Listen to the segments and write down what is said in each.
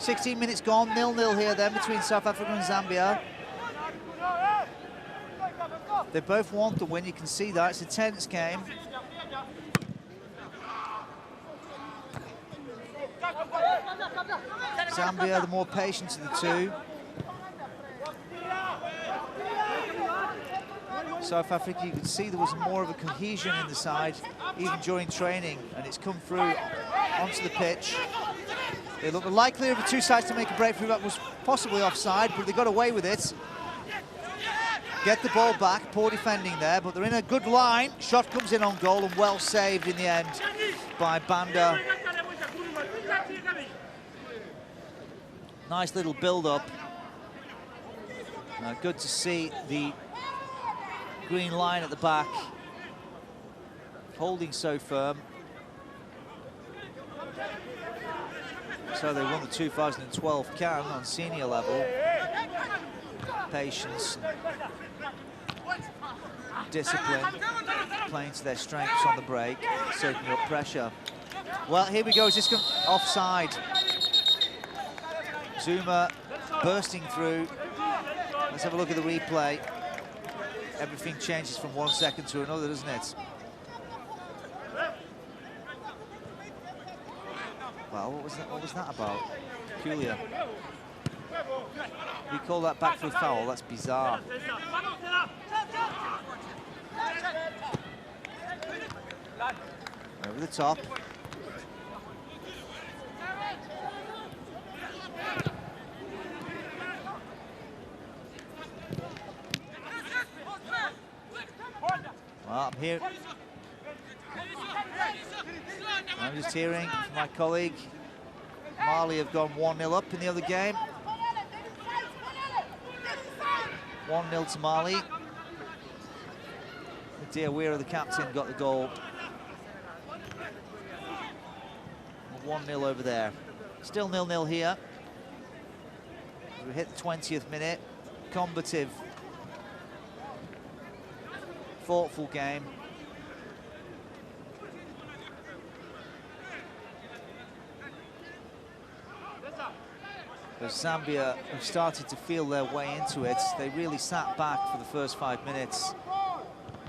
16 minutes gone, 0-0 here then between South Africa and Zambia. They both want the win, you can see that. It's a tense game. Zambia, the more patient of the two. South Africa, you can see there was more of a cohesion in the side, even during training, and it's come through onto the pitch. They look the likelier of the two sides to make a breakthrough. That was possibly offside, but they got away with it. Get the ball back, poor defending there, but they're in a good line. Shot comes in on goal and well saved in the end by Banda. Nice little build-up. Good to see the green line at the back, holding so firm. So they won the 2012 CAN on senior level. Patience, discipline, playing to their strengths on the break, soaking up pressure. Well, here we go, is this offside? Zuma bursting through. Let's have a look at the replay. Everything changes from 1 second to another, doesn't it? Well, what was that about? Peculiar. We call that back for a foul, that's bizarre. Over the top. Well, I'm here. I'm just hearing from my colleague. Mali have gone 1-0 up in the other game. 1-0 to Mali. Diawira, the captain, got the goal. 1-0 over there. Still 0-0 here. We hit the 20th minute. Combative. Thoughtful game. As Zambia have started to feel their way into it, they really sat back for the first 5 minutes,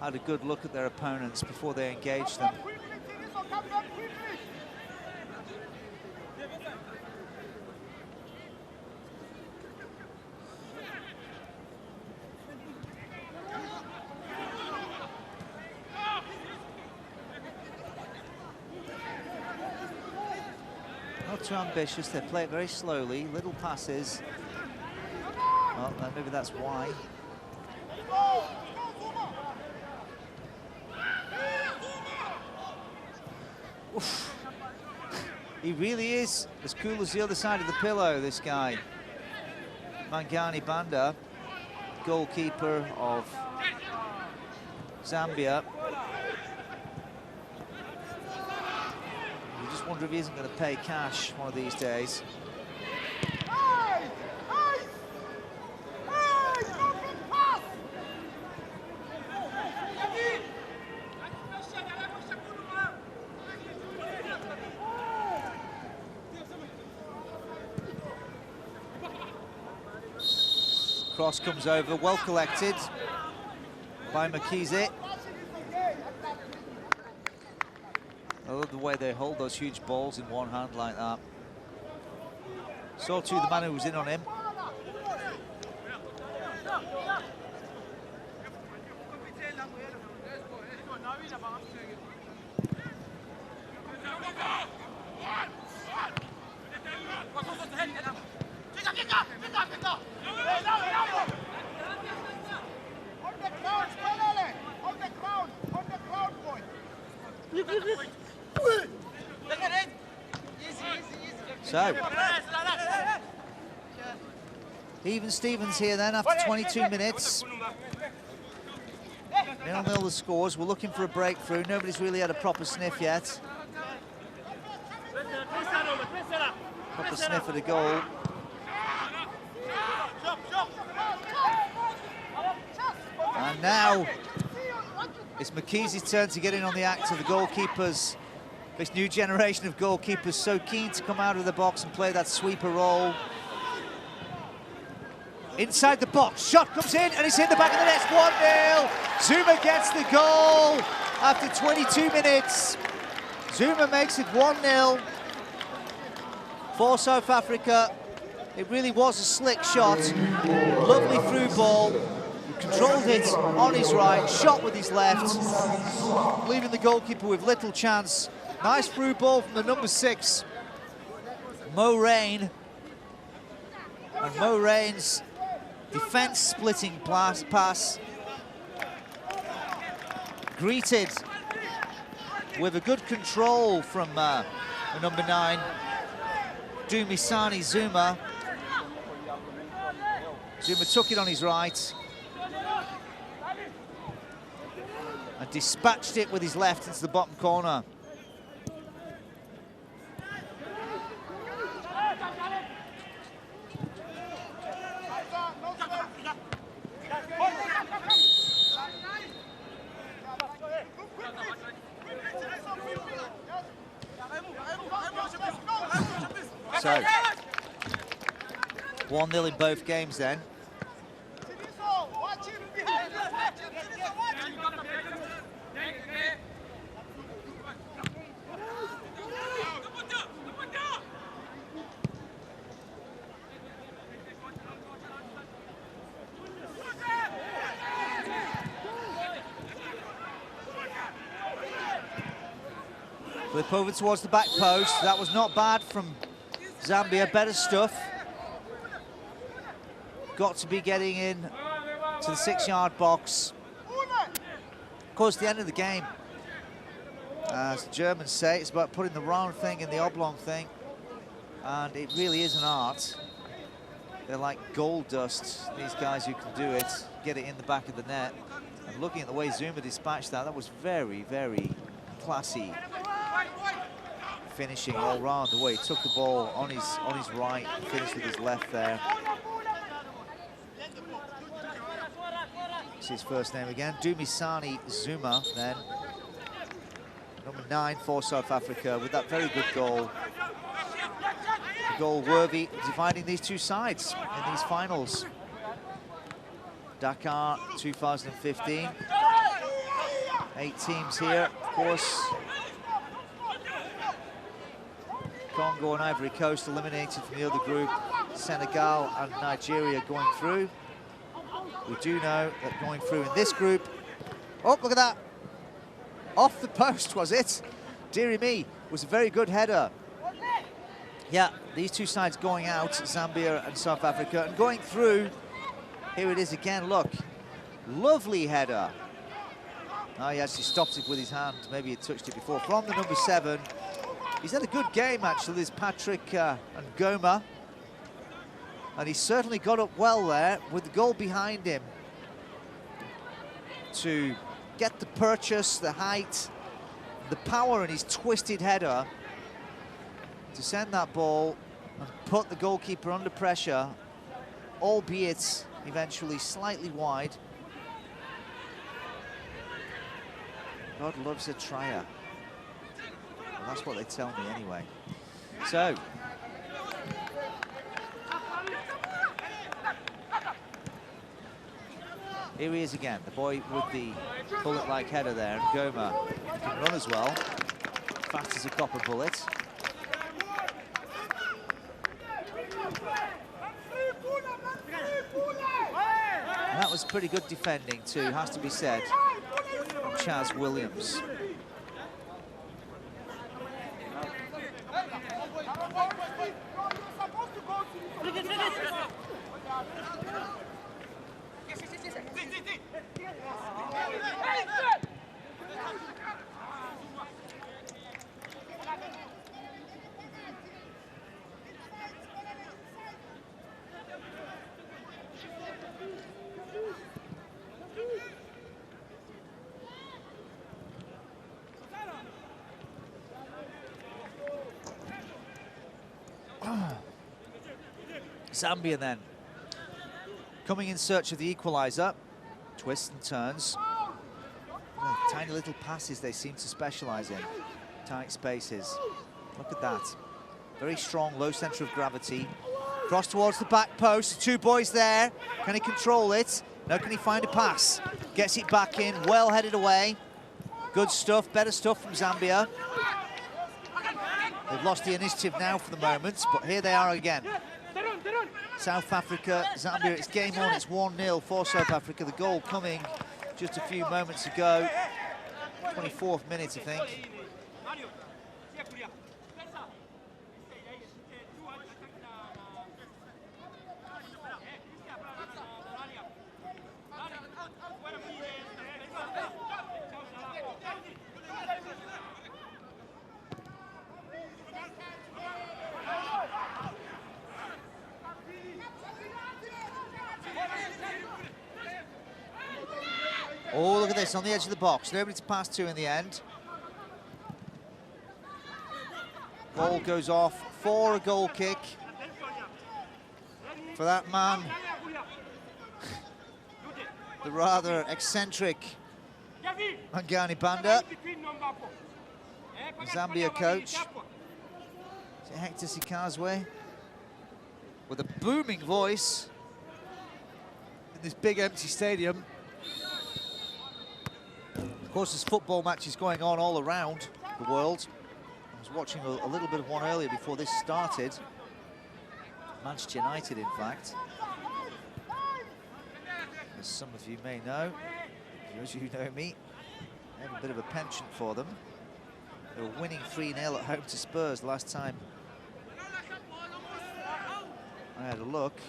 had a good look at their opponents before they engaged them. Not too ambitious, they play it very slowly, little passes. Well, maybe that's why. Oof. He really is as cool as the other side of the pillow, this guy. Mangani Banda, goalkeeper of Zambia. You just wonder if he isn't going to pay cash one of these days. Cross comes over, well collected by Mkize. I love the way they hold those huge balls in one hand like that. So too the man who was in on him. So, even Stevens here then after 22 minutes. 0-0 the scores. We're looking for a breakthrough. Nobody's really had a proper sniff yet. Proper sniff at a goal. And now it's Mkize's turn to get in on the act of the goalkeepers. This new generation of goalkeepers so keen to come out of the box and play that sweeper role. Inside the box, shot comes in, and it's in the back of the net. 1-0. Zuma gets the goal after 22 minutes. Zuma makes it 1-0 for South Africa. It really was a slick shot. Lovely through ball. He controlled it on his right, shot with his left, leaving the goalkeeper with little chance. Nice through ball from the number 6, Mo Rain. And Mo Rain's defence-splitting pass greeted with a good control from the number 9, Dumisani Zuma. Zuma took it on his right and dispatched it with his left into the bottom corner. So, 1-0 in both games then. Flip over towards the back post. That was not bad from Zambia, better stuff. Got to be getting in to the 6-yard box. Of course, the end of the game, as the Germans say, it's about putting the round thing in the oblong thing, and it really is an art. They're like gold dust, these guys who can do it, get it in the back of the net. And looking at the way Zuma dispatched that, that was very, very classy finishing all round. The way he took the ball on his right and finished with his left there. It's his first name again, Dumisani Zuma then. Number 9 for South Africa with that very good goal. A goal worthy of dividing these two sides in these finals. Dakar 2015. 8 teams here, of course. Congo and Ivory Coast eliminated from the other group. Senegal and Nigeria going through. We do know that going through in this group... Oh, look at that. Off the post, was it? Dearie me, was a very good header. Yeah, these two sides going out, Zambia and South Africa, and going through. Here it is again, look. Lovely header. Oh, he actually stopped it with his hand. Maybe he touched it before. From the number 7. He's had a good game, actually, this Patrick Ngoma. And he certainly got up well there with the goal behind him to get the purchase, the height, the power in his twisted header to send that ball and put the goalkeeper under pressure, albeit eventually slightly wide. God loves a trier. Well, that's what they tell me anyway. So, here he is again, the boy with the bullet-like header there, and Ngoma can run as well, fast as a copper bullet. And that was pretty good defending too, has to be said, from Chaz Williams. Zambia then, coming in search of the equaliser. Twists and turns. Oh, tiny little passes they seem to specialise in. tight spaces. Look at that. Very strong, low centre of gravity. Cross towards the back post. Two boys there. Can he control it? No, can he find a pass? Gets it back in, well headed away. Good stuff, better stuff from Zambia. They've lost the initiative now for the moment, but here they are again. South Africa, Zambia, it's game on, it's 1-0 for South Africa. The goal coming just a few moments ago. 24th minute, I think. Oh, look at this, on the edge of the box. Nobody to pass to in the end. Ball goes off for a goal kick. For that man, the rather eccentric Mangani Banda, Zambia coach. Is it Hector Sikazwe? With a booming voice in this big empty stadium. Of course, there's football matches going on all around the world. I was watching a little bit of one earlier before this started. Manchester United, in fact. As some of you may know, as you know me, I have a bit of a penchant for them. They were winning 3-0 at home to Spurs last time I had a look.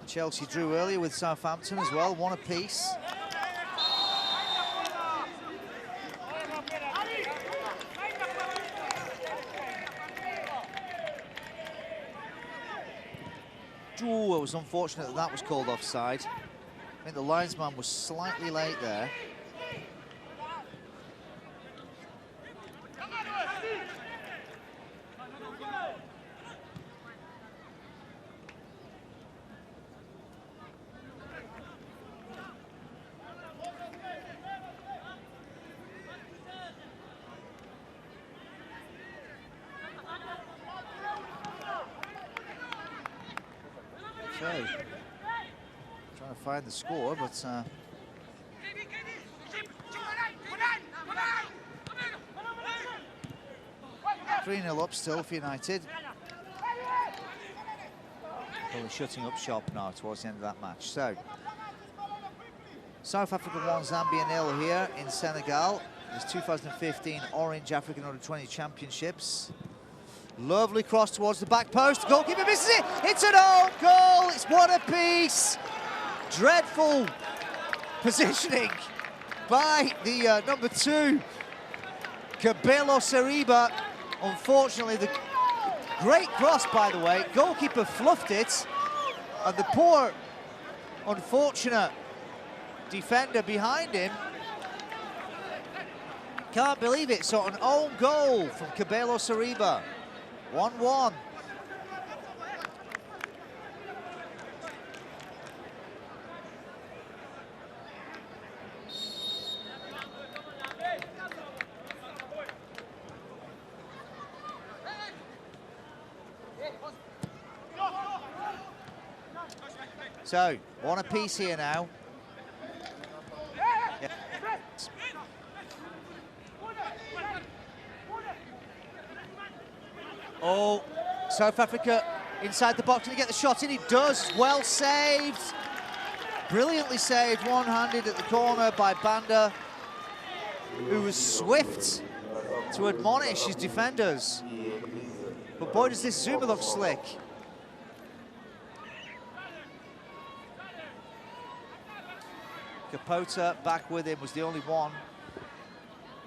Chelsea drew earlier with Southampton as well, one apiece. Ooh, it was unfortunate that that was called offside. I think the linesman was slightly late there. So, trying to find the score, but 3-0 up still for United. Probably shutting up shop now towards the end of that match. So, South Africa 1, Zambia 0 here in Senegal. It's 2015 Orange African Under-20 Championships. Lovely cross towards the back post. The goalkeeper misses it. It's an own goal. It's one apiece. Dreadful positioning by the number 2, Kabelo Sariba. Unfortunately, the great cross, by the way. Goalkeeper fluffed it, and the poor, unfortunate defender behind him can't believe it. So an own goal from Kabelo Sariba. 1-1. So, one apiece here now. Yeah. Oh, South Africa inside the box. Can he get the shot in? He does. Well saved. Brilliantly saved, one-handed at the corner by Banda, who was swift to admonish his defenders. But boy, does this Zuma look slick. Kapota back with him was the only one.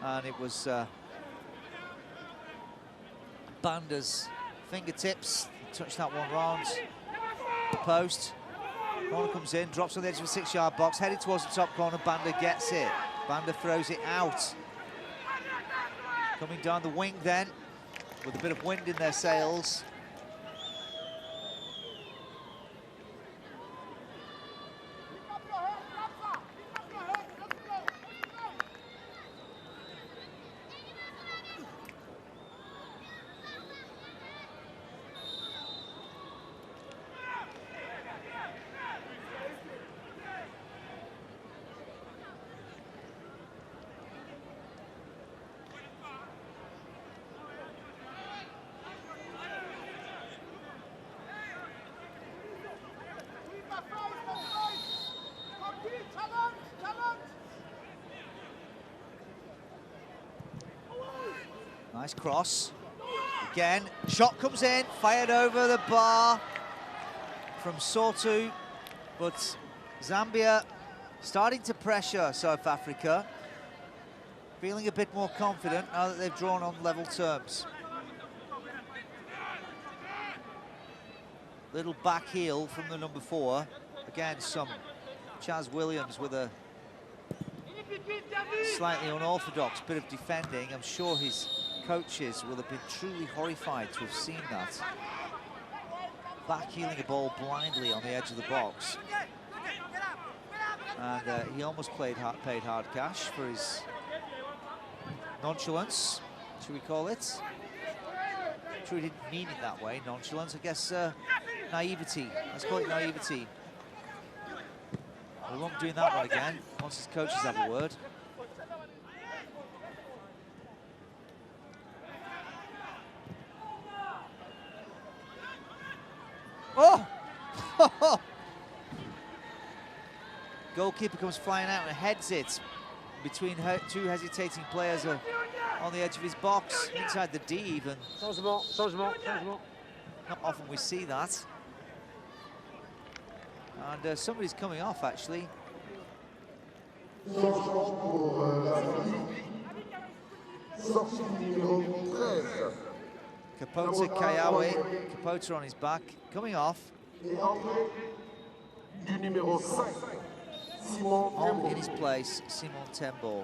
And it was Banda's fingertips. Touched that one round the post. Corner comes in, drops on the edge of the 6-yard box, headed towards the top corner. Banda gets it. Banda throws it out. Coming down the wing then, with a bit of wind in their sails. Nice cross. Again, shot comes in, fired over the bar from Sotu, but Zambia starting to pressure South Africa, feeling a bit more confident now that they've drawn on level terms. Little back heel from the number 4. Again, some Chaz Williams with a slightly unorthodox bit of defending. I'm sure his coaches will have been truly horrified to have seen that. Back heeling a ball blindly on the edge of the box. And he almost paid hard cash for his nonchalance, should we call it? I'm sure he didn't mean it that way, nonchalance. I guess naivety, let's call it naivety. We won't be doing that one again, once his coaches have a word. Oh! Goalkeeper comes flying out and heads it between two hesitating players on the edge of his box, inside the D even. Not often we see that. And somebody's coming off, actually. Kapota Kayawe, Kapota on his back, coming off. On in his place, Simon Tembo.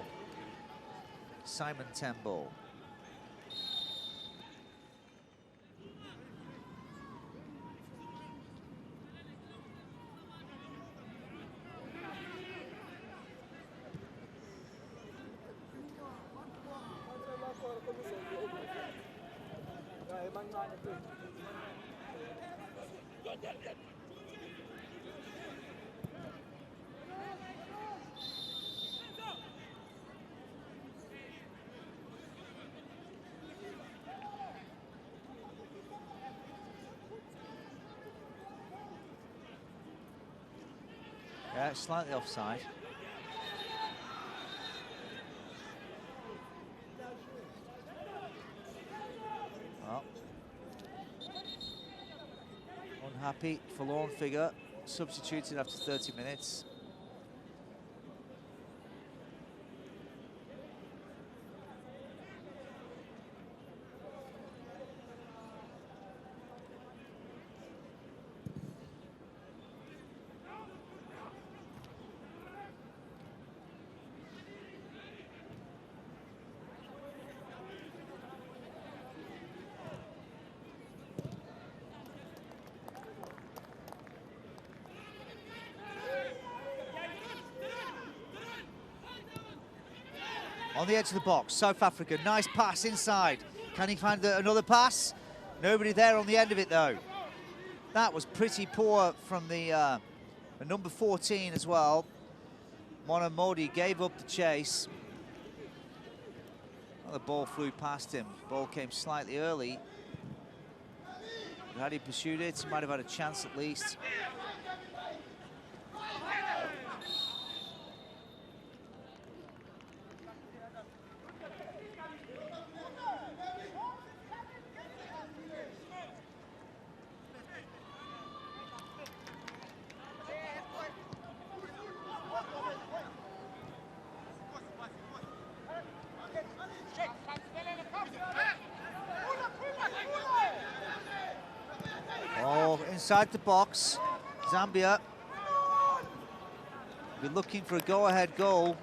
Yeah, slightly offside. Well, unhappy, forlorn figure, substituted after 30 minutes. On the edge of the box, South Africa, nice pass inside. Can he find another pass? Nobody there on the end of it, though. That was pretty poor from the number 14 as well. Mona Modi gave up the chase. Well, the ball flew past him. Ball came slightly early. But had he pursued it, he might have had a chance at least. Inside the box, Zambia be looking for a go-ahead goal.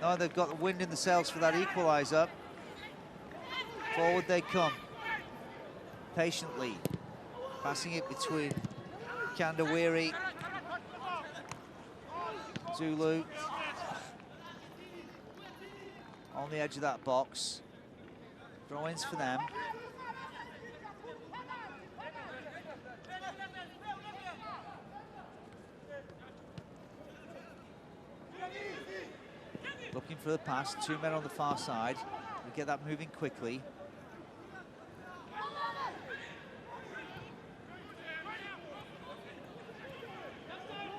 Now they've got the wind in the sails for that equaliser. Forward they come, patiently, passing it between Kandawiri, Zulu, on the edge of that box. Throw-ins for them. Looking for the pass, 2 men on the far side. We get that moving quickly.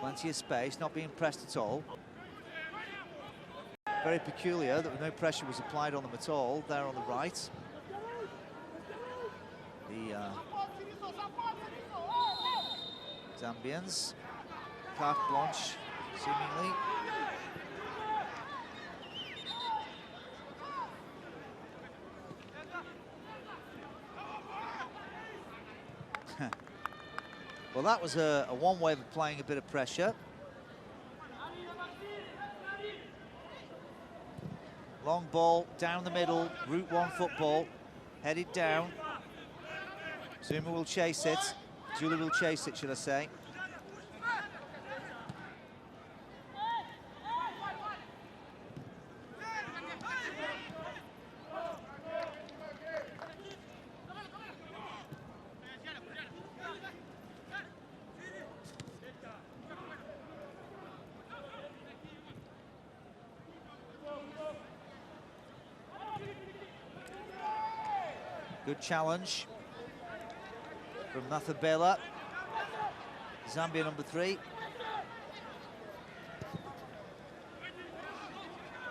Plenty of space, not being pressed at all. Very peculiar that no pressure was applied on them at all, there on the right. Zambians. Carte blanche, seemingly. Well, that was a one way of applying a bit of pressure. Long ball down the middle, route one football, headed down. Zuma will chase it. Zulu will chase it, should I say. Good challenge from Nathabela, Zambia number 3.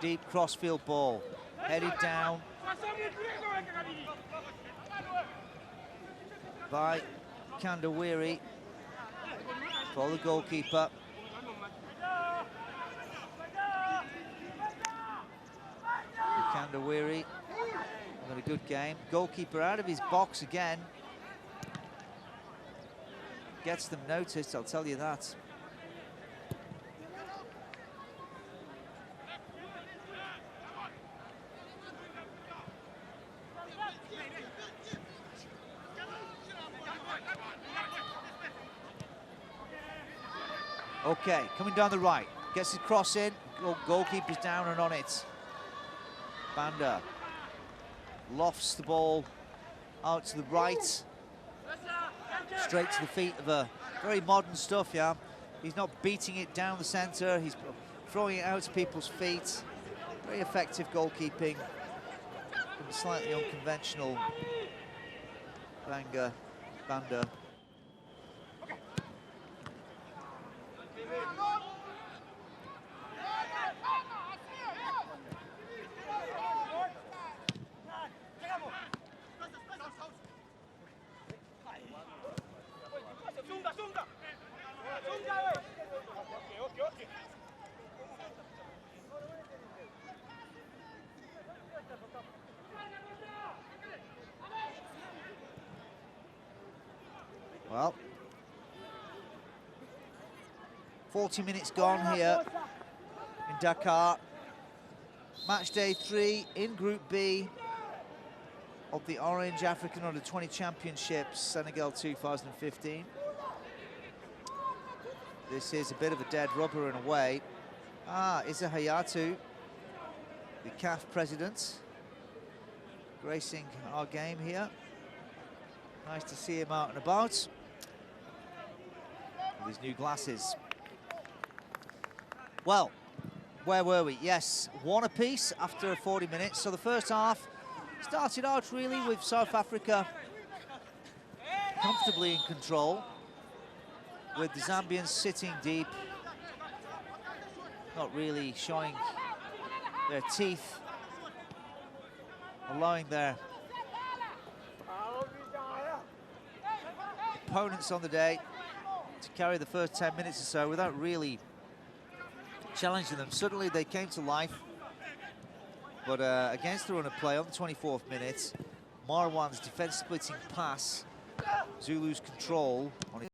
Deep crossfield ball, headed down by Kandawiri for the goalkeeper. Kandawiri having a good game. Goalkeeper out of his box again. Gets them noticed, I'll tell you that. Okay, coming down the right. Gets his cross in. Goalkeeper's down and on it. Banda lofts the ball out to the right, straight to the feet of a very modern stuff, yeah. He's not beating it down the centre, he's throwing it out to people's feet. Very effective goalkeeping from slightly unconventional Banda. Well, 40 minutes gone here in Dakar. Match day 3 in Group B of the Orange African Under-20 Championships, Senegal 2015. This is a bit of a dead rubber in a way. Issa Hayatu, the CAF president, gracing our game here. Nice to see him out and about with his new glasses. Well, where were we? Yes, 1 apiece after 40 minutes. So the first half started out really with South Africa comfortably in control, with the Zambians sitting deep, not really showing their teeth, allowing their opponents on the day to carry the first 10 minutes or so without really challenging them. Suddenly they came to life, but against the run of play on the 24th minute, Marwan's defence-splitting pass, Zulu's control on his